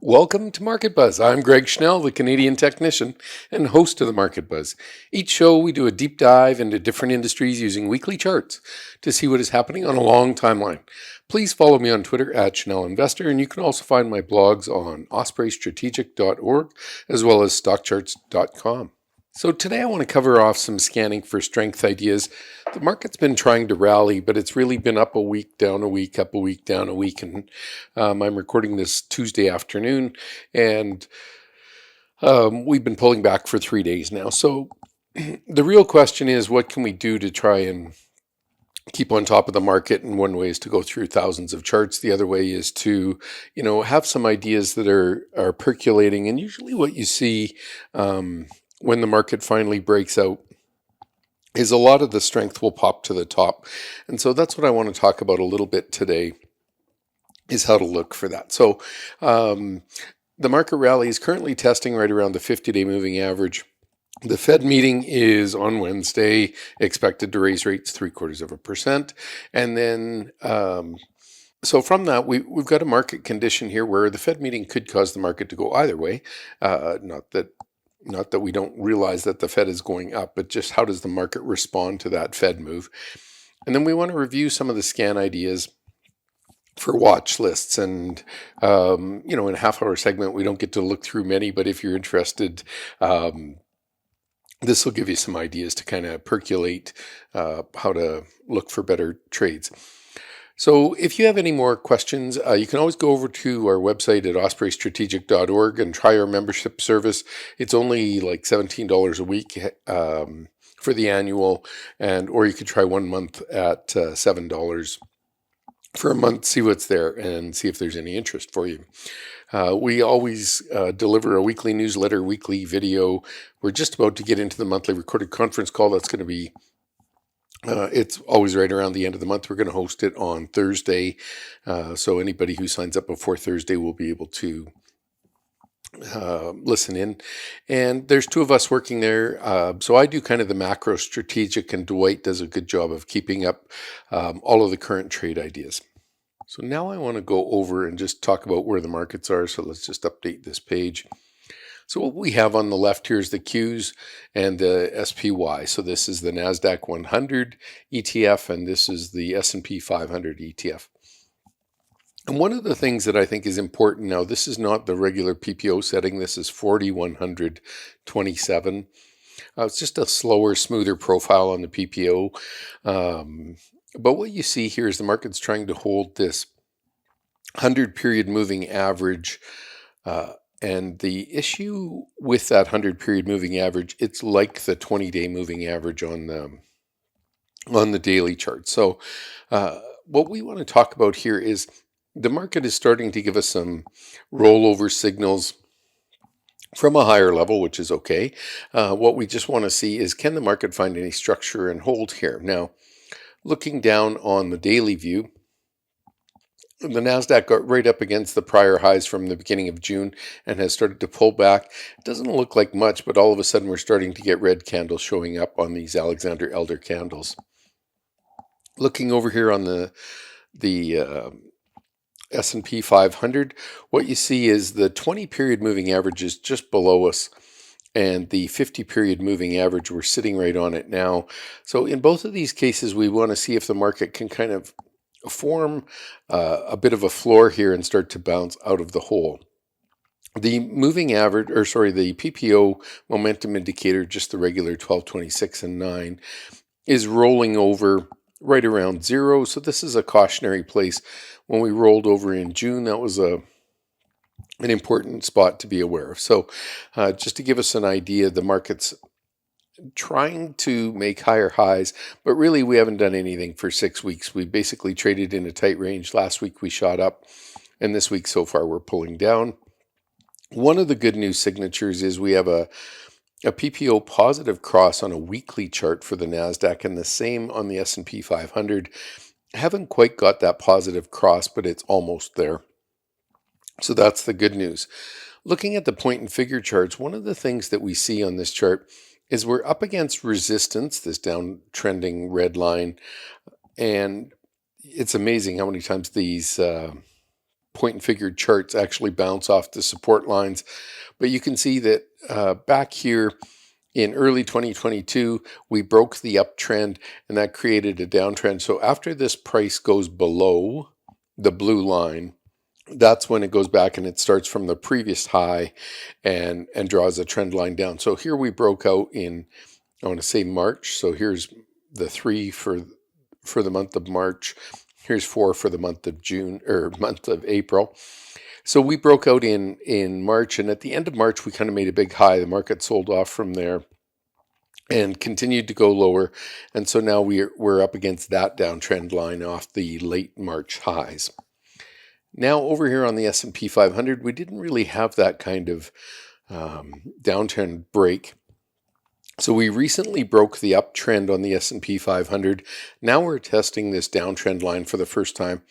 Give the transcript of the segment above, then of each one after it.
Welcome to Market Buzz. I'm Greg Schnell, the Canadian technician and host of the Market Buzz. Each show, we do a deep dive into different industries using weekly charts to see what is happening on a long timeline. Please follow me on Twitter at Schnell Investor, and you can also find my blogs on ospreystrategic.org as well as StockCharts.com. So today I want to cover off some scanning for strength ideas. The market's been trying to rally, but it's really been up a week, down a week, up a week, down a week. And I'm recording this Tuesday afternoon, and we've been pulling back for 3 days now. So the real question is, what can we do to try and keep on top of the market? And one way is to go through thousands of charts. The other way is to, have some ideas that are percolating. And usually what you see when the market finally breaks out is a lot of the strength will pop to the top. And so that's what I want to talk about a little bit today, is how to look for that. So the market rally is currently testing right around the 50-day moving average. The Fed meeting is on Wednesday, expected to raise rates 0.75%. And then so from that, we've got a market condition here where the Fed meeting could cause the market to go either way. Not that we don't realize that the Fed is going up, but just how does the market respond to that Fed move? And then we want to review some of the scan ideas for watch lists. And, in a half-hour segment, we don't get to look through many, but if you're interested, this will give you some ideas to kind of percolate how to look for better trades. So if you have any more questions, you can always go over to our website at ospreystrategic.org and try our membership service. It's only like $17 a week for the annual, or you could try 1 month at $7 for a month, see what's there and see if there's any interest for you. We always deliver a weekly newsletter, weekly video. We're just about to get into the monthly recorded conference call. That's going to be it's always right around the end of the month. We're going to host it on Thursday. So anybody who signs up before Thursday will be able to listen in. And there's two of us working there. So I do kind of the macro strategic, and Dwight does a good job of keeping up all of the current trade ideas. So now I want to go over and just talk about where the markets are. So let's just update this page. So what we have on the left here is the Qs and the SPY. So this is the NASDAQ 100 ETF, and this is the S&P 500 ETF. And one of the things that I think is important now, this is not the regular PPO setting. This is 4127. It's just a slower, smoother profile on the PPO. But what you see here is the market's trying to hold this 100-period moving average. And the issue with that 100-period moving average, it's like the 20-day moving average on the daily chart. So what we want to talk about here is the market is starting to give us some rollover signals from a higher level, which is okay. What we just want to see is, can the market find any structure and hold here? Now, looking down on the daily view, the NASDAQ got right up against the prior highs from the beginning of June and has started to pull back. It doesn't look like much, but all of a sudden we're starting to get red candles showing up on these Alexander Elder candles. Looking over here on the S&P 500, what you see is the 20-period moving average is just below us, and the 50-period moving average, we're sitting right on it now. So in both of these cases, we want to see if the market can kind of form a bit of a floor here and start to bounce out of the hole. The moving average, the PPO momentum indicator, just the regular 12, 26, and 9, is rolling over right around 0. So this is a cautionary place. When we rolled over in June, that was an important spot to be aware of. So just to give us an idea, the market's trying to make higher highs, but really we haven't done anything for 6 weeks. We basically traded in a tight range. Last week we shot up, and this week so far we're pulling down. One of the good news signatures is we have a PPO positive cross on a weekly chart for the NASDAQ, and the same on the S&P 500. Haven't quite got that positive cross, but it's almost there. So that's the good news. Looking at the point and figure charts, one of the things that we see on this chart is we're up against resistance, this downtrending red line, and it's amazing how many times these point and figure charts actually bounce off the support lines. But you can see that back here in early 2022, we broke the uptrend and that created a downtrend. So after this price goes below the blue line, that's when it goes back and it starts from the previous high and draws a trend line down. So here we broke out in, I want to say March. So here's the 3 for the month of March. Here's 4 for the month of June, or month of April. So we broke out in March, and at the end of March, we kind of made a big high. The market sold off from there and continued to go lower. And so now we're up against that downtrend line off the late March highs. Now over here on the S&P 500, we didn't really have that kind of downtrend break. So we recently broke the uptrend on the S&P 500. Now we're testing this downtrend line for the first time.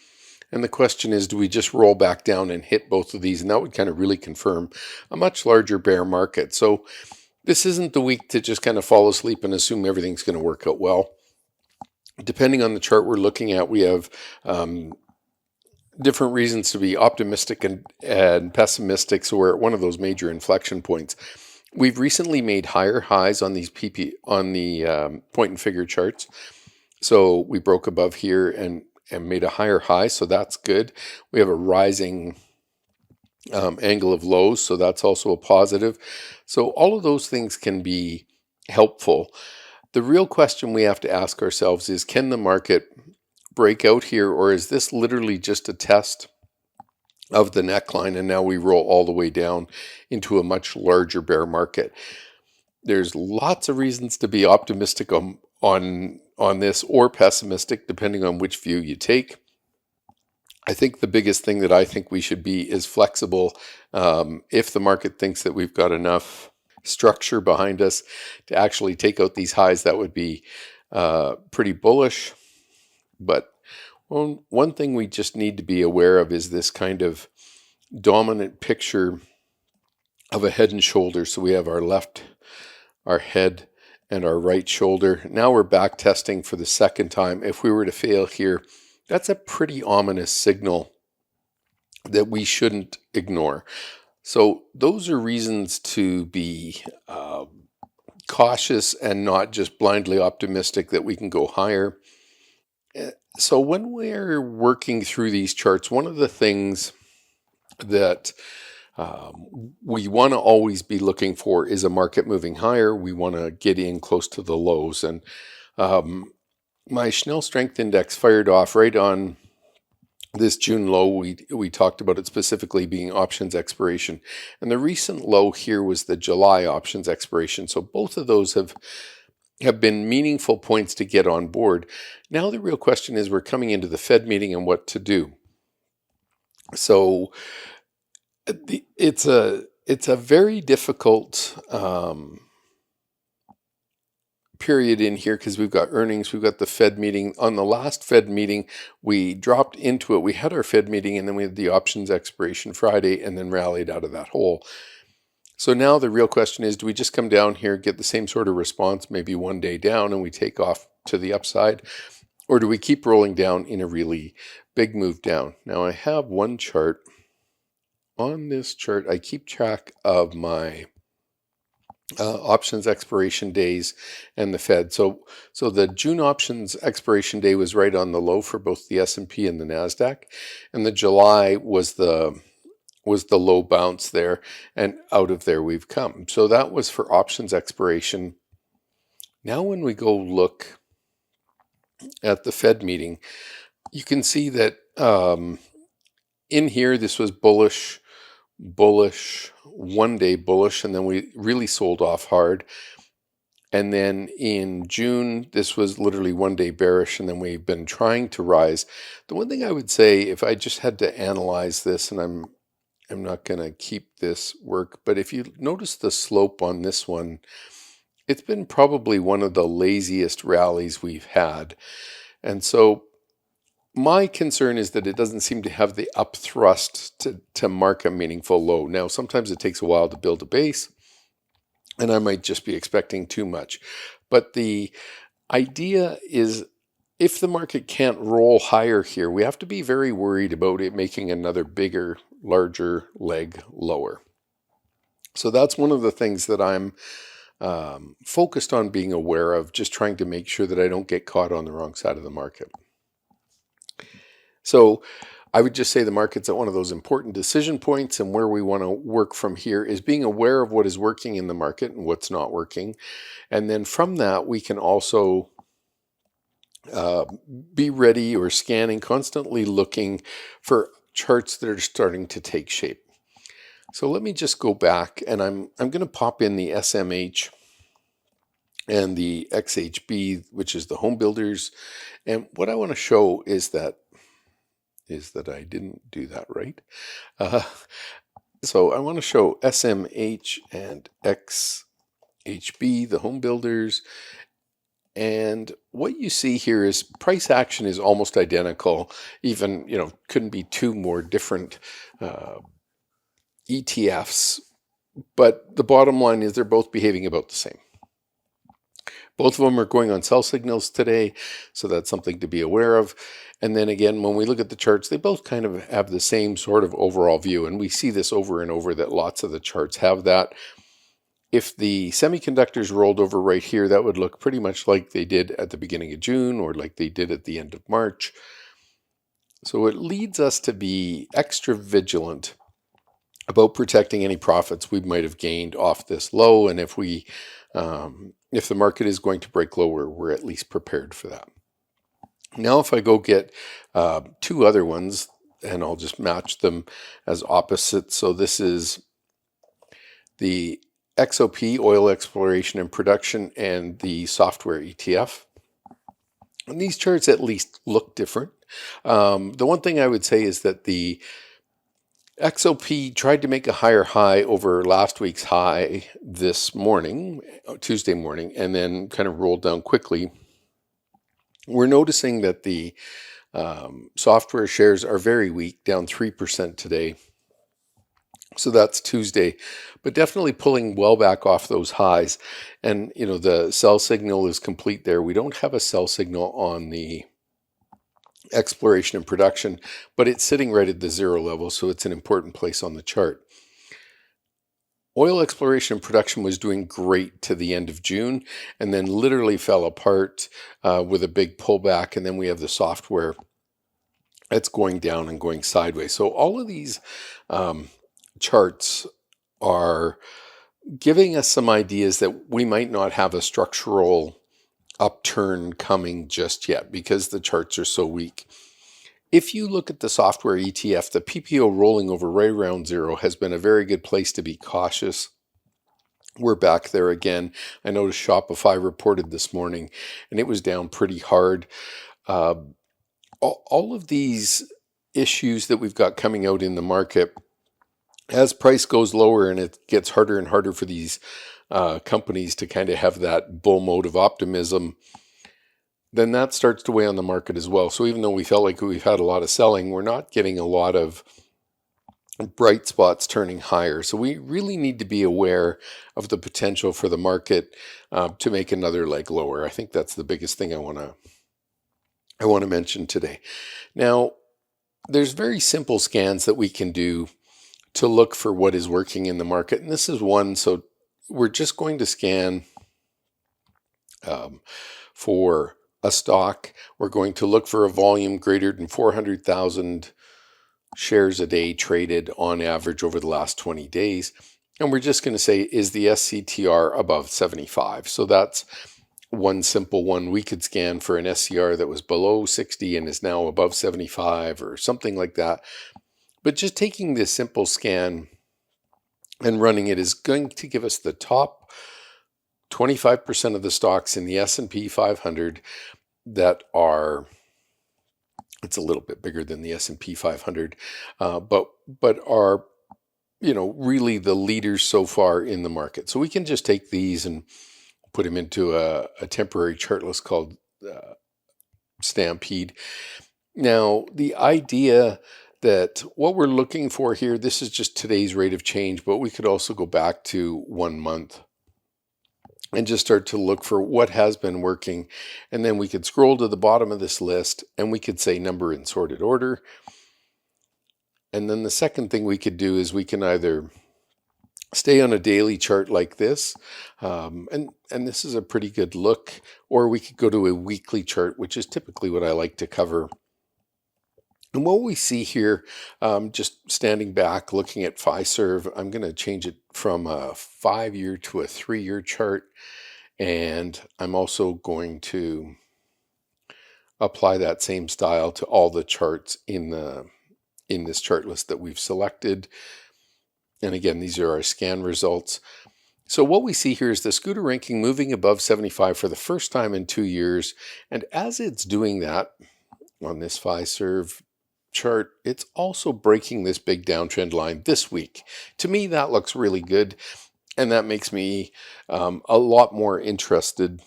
And the question is, do we just roll back down and hit both of these? And that would kind of really confirm a much larger bear market. So this isn't the week to just kind of fall asleep and assume everything's going to work out well. Depending on the chart we're looking at, we have different reasons to be optimistic and pessimistic. So we're at one of those major inflection points. We've recently made higher highs on these on the point and figure charts. So we broke above here and made a higher high, so that's good. We have a rising angle of lows, so that's also a positive. So all of those things can be helpful. The real question we have to ask ourselves is, can the market break out here, or is this literally just a test of the neckline and now we roll all the way down into a much larger bear market? There's lots of reasons to be optimistic on this, or pessimistic, depending on which view you take. I think the biggest thing that I think we should be is flexible. If the market thinks that we've got enough structure behind us to actually take out these highs, that would be pretty bullish. But one thing we just need to be aware of is this kind of dominant picture of a head and shoulders. So we have our head and our right shoulder. Now we're back testing for the second time. If we were to fail here, that's a pretty ominous signal that we shouldn't ignore. So those are reasons to be cautious and not just blindly optimistic that we can go higher. So when we're working through these charts, one of the things that we want to always be looking for is a market moving higher. We want to get in close to the lows. And my Schnell Strength Index fired off right on this June low. We talked about it specifically being options expiration. And the recent low here was the July options expiration. So both of those have been meaningful points to get on board. Now the real question is, we're coming into the Fed meeting and what to do. So it's a very difficult period in here because we've got earnings, we've got the Fed meeting. On the last Fed meeting, we dropped into it. We had our Fed meeting and then we had the options expiration Friday and then rallied out of that hole. So now the real question is, do we just come down here, get the same sort of response, maybe one day down, and we take off to the upside? Or do we keep rolling down in a really big move down? Now I have one chart. On this chart, I keep track of my options expiration days and the Fed. So the June options expiration day was right on the low for both the S&P and the NASDAQ. And the July was the low bounce there, and out of there we've come. So that was for options expiration. Now when we go look at the Fed meeting, you can see that in here this was bullish, one day bullish, and then we really sold off hard. And then in June, this was literally one day bearish, and then we've been trying to rise. The one thing I would say, if I just had to analyze this, and I'm not going to keep this work, but if you notice the slope on this one, it's been probably one of the laziest rallies we've had. And so my concern is that it doesn't seem to have the upthrust to mark a meaningful low. Now, sometimes it takes a while to build a base, and I might just be expecting too much. But the idea is if the market can't roll higher here, we have to be very worried about it making another bigger, larger leg lower. So that's one of the things that I'm focused on being aware of, just trying to make sure that I don't get caught on the wrong side of the market. So I would just say the market's at one of those important decision points, and where we want to work from here is being aware of what is working in the market and what's not working. And then from that, we can also be ready or scanning, constantly looking for charts that are starting to take shape. So let me just go back, and I'm going to pop in the SMH and the XHB, which is the home builders. And what I want to show is that I didn't do that right. So I want to show SMH and XHB, the home builders. And what you see here is price action is almost identical. Even, couldn't be two more different ETFs. But the bottom line is they're both behaving about the same. Both of them are going on sell signals today, so that's something to be aware of. And then again, when we look at the charts, they both kind of have the same sort of overall view. And we see this over and over, that lots of the charts have that. If the semiconductors rolled over right here, that would look pretty much like they did at the beginning of June, or like they did at the end of March. So it leads us to be extra vigilant about protecting any profits we might have gained off this low. And if the market is going to break lower, we're at least prepared for that. Now, if I go get two other ones, and I'll just match them as opposites. So this is the XOP, oil exploration and production, and the software ETF. And these charts at least look different. The one thing I would say is that the XOP tried to make a higher high over last week's high this morning, Tuesday morning, and then kind of rolled down quickly. We're noticing that the software shares are very weak, down 3% today. So that's Tuesday, but definitely pulling well back off those highs. And, the sell signal is complete there. We don't have a sell signal on the exploration and production, but it's sitting right at the zero level, so it's an important place on the chart. Oil exploration and production was doing great to the end of June, and then literally fell apart with a big pullback. And then we have the software that's going down and going sideways. So all of these charts are giving us some ideas that we might not have a structural upturn coming just yet, because the charts are so weak. If you look at the software ETF, the PPO rolling over right around zero has been a very good place to be cautious. We're back there again. I noticed Shopify reported this morning, and it was down pretty hard. All of these issues that we've got coming out in the market, as price goes lower and it gets harder and harder for these companies to kind of have that bull mode of optimism, then that starts to weigh on the market as well. So even though we felt like we've had a lot of selling, we're not getting a lot of bright spots turning higher. So we really need to be aware of the potential for the market to make another leg lower. I think that's the biggest thing I want to mention today. Now, there's very simple scans that we can do to look for what is working in the market. And this is one. So we're just going to scan for a stock. We're going to look for a volume greater than 400,000 shares a day traded on average over the last 20 days. And we're just going to say, is the SCTR above 75? So that's one simple one. We could scan for an SCR that was below 60 and is now above 75 or something like that. But just taking this simple scan and running it is going to give us the top 25% of the stocks in the S&P 500 that are, it's a little bit bigger than the S&P 500, but are, really the leaders so far in the market. So we can just take these and put them into a temporary chart list called Stampede. Now, the idea that what we're looking for here, this is just today's rate of change, but we could also go back to 1 month. and just start to look for what has been working. And then we could scroll to the bottom of this list and we could say number in sorted order. And then the second thing we could do is we can either stay on a daily chart like this, and this is a pretty good look, or we could go to a weekly chart, which is typically what I like to cover. And what we see here, just standing back, looking at Fiserv, I'm going to change it from a 5-year to a 3-year chart. And I'm also going to apply that same style to all the charts in this chart list that we've selected. And again, these are our scan results. So what we see here is the scooter ranking moving above 75 for the first time in 2 years. And as it's doing that on this Fiserv chart, it's also breaking this big downtrend line this week. To me, that looks really good. And that makes me a lot more interested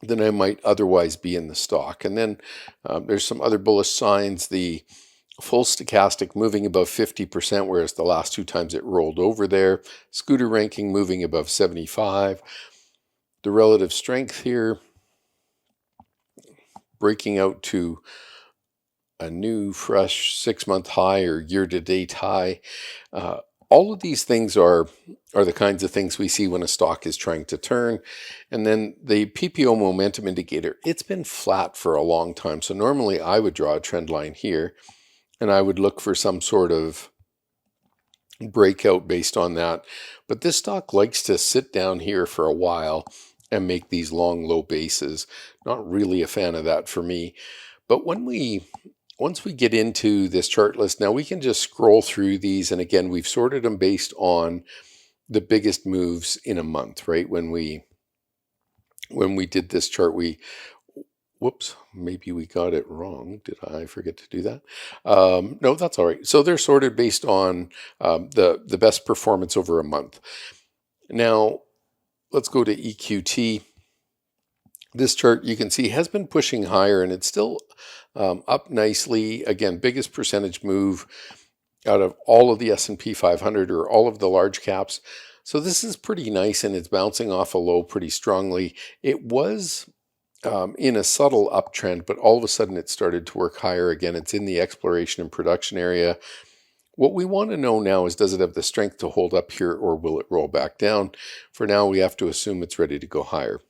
than I might otherwise be in the stock. And then there's some other bullish signs. The full stochastic moving above 50%, whereas the last 2 times it rolled over there. Scooter ranking moving above 75. The relative strength here breaking out to a new fresh 6-month high or year-to-date high. All of these things are the kinds of things we see when a stock is trying to turn. And then the PPO momentum indicator, it's been flat for a long time. So normally I would draw a trend line here and I would look for some sort of breakout based on that. But this stock likes to sit down here for a while and make these long low bases. Not really a fan of that for me. But once we get into this chart list, now we can just scroll through these. And again, we've sorted them based on the biggest moves in a month, right? When we did this chart, whoops, maybe we got it wrong. Did I forget to do that? No, that's all right. So they're sorted based on the best performance over a month. Now, let's go to EQT. This chart, you can see, has been pushing higher, and it's still up nicely. Again, biggest percentage move out of all of the S&P 500 or all of the large caps. So this is pretty nice, and it's bouncing off a low pretty strongly. It was in a subtle uptrend, but all of a sudden it started to work higher again. It's in the exploration and production area. What we want to know now is, does it have the strength to hold up here, or will it roll back down? For now, we have to assume it's ready to go higher.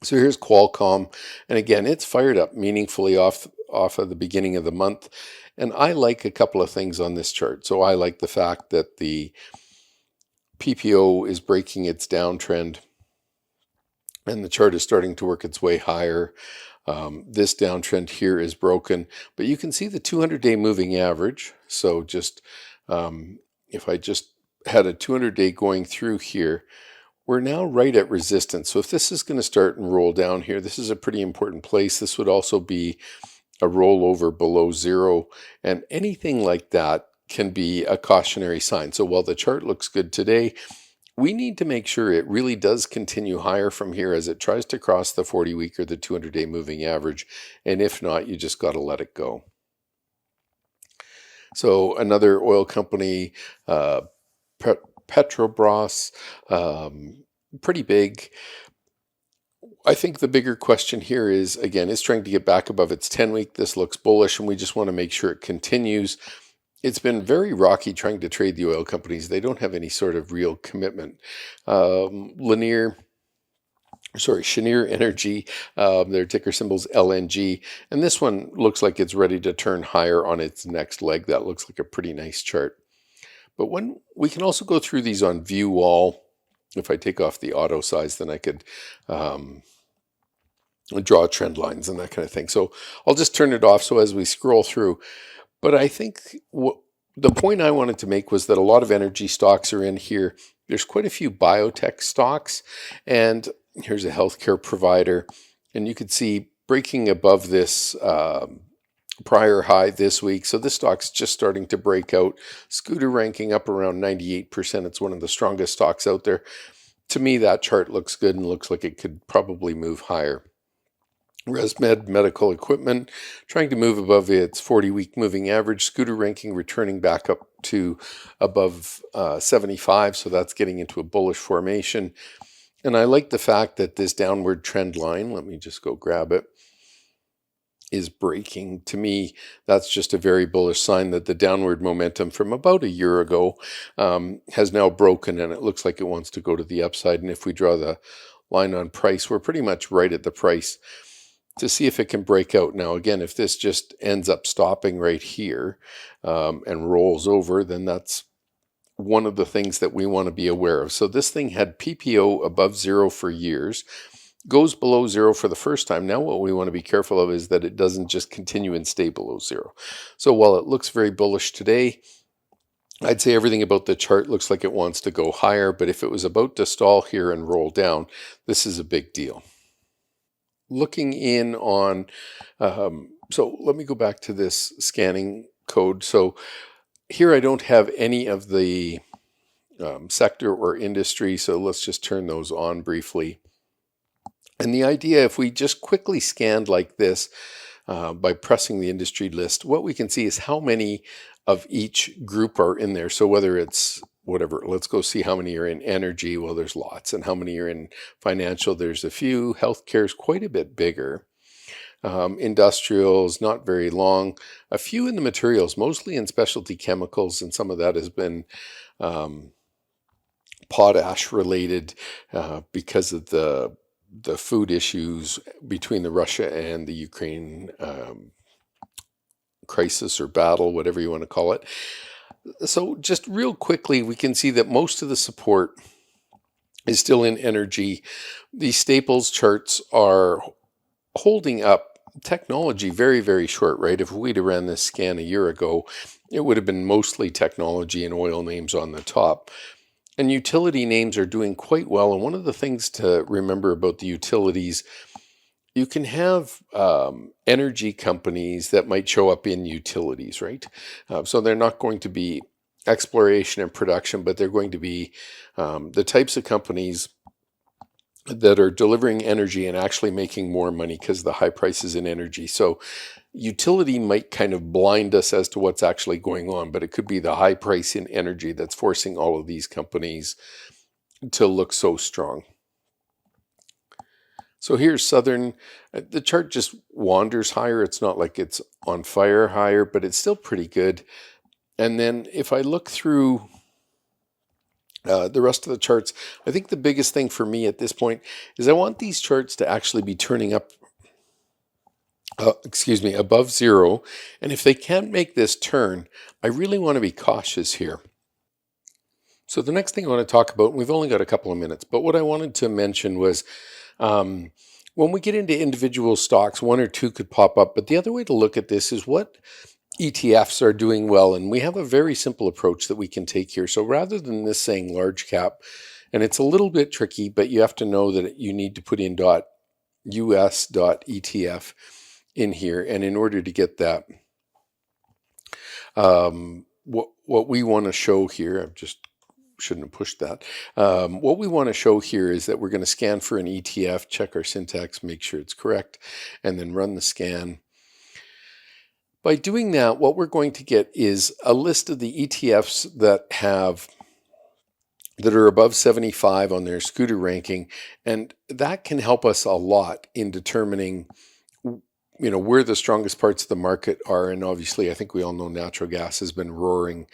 So here's Qualcomm, and again, it's fired up meaningfully off of the beginning of the month, and I like a couple of things on this chart. So I like the fact that the PPO is breaking its downtrend, and the chart is starting to work its way higher. This downtrend here is broken, but you can see the 200-day moving average. So just if I just had a 200-day going through here, we're now right at resistance. So if this is going to start and roll down here, this is a pretty important place. This would also be a rollover below zero, and anything like that can be a cautionary sign. So while the chart looks good today, we need to make sure it really does continue higher from here as it tries to cross the 40-week or the 200-day moving average. And if not, you just got to let it go. So another oil company, Petrobras, pretty big. I think the bigger question here is, again, it's trying to get back above its 10-week. This looks bullish, and we just want to make sure it continues. It's been very rocky trying to trade the oil companies. They don't have any sort of real commitment. Cheniere Energy, their ticker symbol's LNG. And this one looks like it's ready to turn higher on its next leg. That looks like a pretty nice chart. But when we can also go through these on view all. If I take off the auto size, then I could draw trend lines and that kind of thing. So I'll just turn it off so as we scroll through. But I think the point I wanted to make was that a lot of energy stocks are in here. There's quite a few biotech stocks, and here's a healthcare provider. And you could see breaking above this prior high this week. So this stock's just starting to break out. Scooter ranking up around 98%. It's one of the strongest stocks out there. To me, that chart looks good and looks like it could probably move higher. ResMed Medical Equipment trying to move above its 40-week moving average. Scooter ranking returning back up to above 75. So that's getting into a bullish formation. And I like the fact that this downward trend line, let me just go grab it, is breaking. To me, that's just a very bullish sign that the downward momentum from about a year ago has now broken, and it looks like it wants to go to the upside. And if we draw the line on price, we're pretty much right at the price to see if it can break out. Now, again, if this just ends up stopping right here and rolls over, then that's one of the things that we want to be aware of. So this thing had PPO above zero for years, goes below zero for the first time. Now what we want to be careful of is that it doesn't just continue and stay below zero. So while it looks very bullish today, I'd say everything about the chart looks like it wants to go higher, but if it was about to stall here and roll down, this is a big deal. Looking in on, so let me go back to this scanning code. So here I don't have any of the sector or industry, so let's just turn those on briefly. And the idea, if we just quickly scanned like this by pressing the industry list, what we can see is how many of each group are in there. So whether it's whatever, let's go see how many are in energy. Well, there's lots. And how many are in financial? There's a few. Healthcare is quite a bit bigger. Industrials, not very long. A few in the materials, mostly in specialty chemicals, and some of that has been potash related because of the food issues between the Russia and the Ukraine crisis or battle, whatever you want to call it. So just real quickly, we can see that most of the support is still in energy. These staples charts are holding up. Technology very, very short, right? If we'd have ran this scan a year ago, it would have been mostly technology and oil names on the top. And utility names are doing quite well. And one of the things to remember about the utilities, you can have energy companies that might show up in utilities, right? So they're not going to be exploration and production, but they're going to be the types of companies that are delivering energy and actually making more money because of the high prices in energy. So utility might kind of blind us as to what's actually going on, but it could be the high price in energy that's forcing all of these companies to look so strong. So here's Southern. The chart just wanders higher. It's not like it's on fire higher, but it's still pretty good. And then if I look through the rest of the charts, I think the biggest thing for me at this point is I want these charts to actually be turning up, above zero. And if they can't make this turn, I really want to be cautious here. So the next thing I want to talk about, and we've only got a couple of minutes, but what I wanted to mention was when we get into individual stocks, one or two could pop up, but the other way to look at this is what ETFs are doing well, and we have a very simple approach that we can take here. So rather than this saying large cap, and it's a little bit tricky, but you have to know that you need to put in .us.ETF in here, and in order to get that, what we want to show here, I just shouldn't have pushed that. What we want to show here is that we're going to scan for an ETF, check our syntax, make sure it's correct, and then run the scan. By doing that, what we're going to get is a list of the ETFs that are above 75 on their scooter ranking, and that can help us a lot in determining where the strongest parts of the market are. And obviously, I think we all know natural gas has been roaring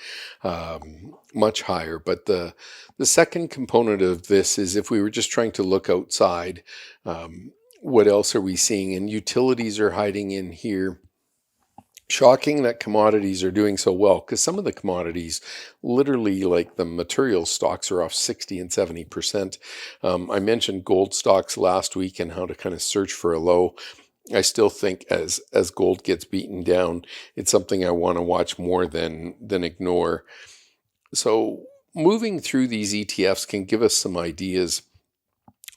much higher. But the second component of this is if we were just trying to look outside, what else are we seeing? And utilities are hiding in here. Shocking that commodities are doing so well, because some of the commodities, literally like the material stocks, are off 60 and 70%. I mentioned gold stocks last week and how to kind of search for a low. I still think as gold gets beaten down, it's something I want to watch more than ignore. So moving through these ETFs can give us some ideas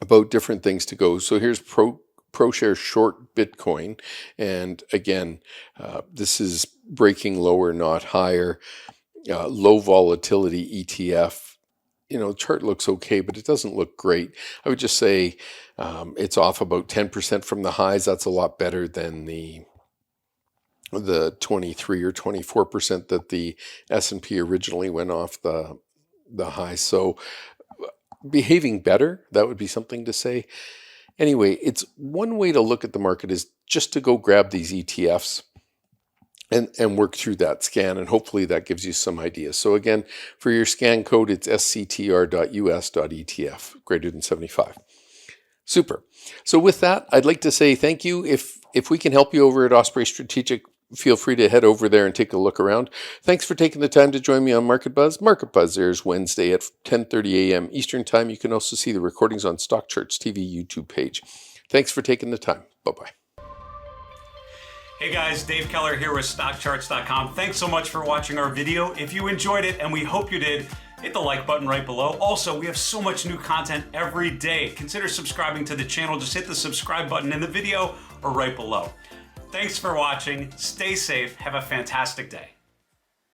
about different things to go. So here's ProShare short Bitcoin, and again, this is breaking lower, not higher. Low volatility ETF. Chart looks okay, but it doesn't look great. I would just say it's off about 10% from the highs. That's a lot better than the 23 or 24% that the S&P originally went off the high. So behaving better. That would be something to say. Anyway, it's one way to look at the market is just to go grab these ETFs and work through that scan, and hopefully that gives you some ideas. So again, for your scan code, it's SCTR.US.ETF, greater than 75. Super. So with that, I'd like to say thank you. If we can help you over at Osprey Strategic, feel free to head over there and take a look around. Thanks for taking the time to join me on Market Buzz. Market Buzz airs Wednesday at 10:30 a.m. Eastern Time. You can also see the recordings on StockCharts TV YouTube page. Thanks for taking the time. Bye-bye. Hey guys, Dave Keller here with StockCharts.com. Thanks so much for watching our video. If you enjoyed it, and we hope you did, hit the like button right below. Also, we have so much new content every day. Consider subscribing to the channel. Just hit the subscribe button in the video or right below. Thanks for watching. Stay safe. Have a fantastic day.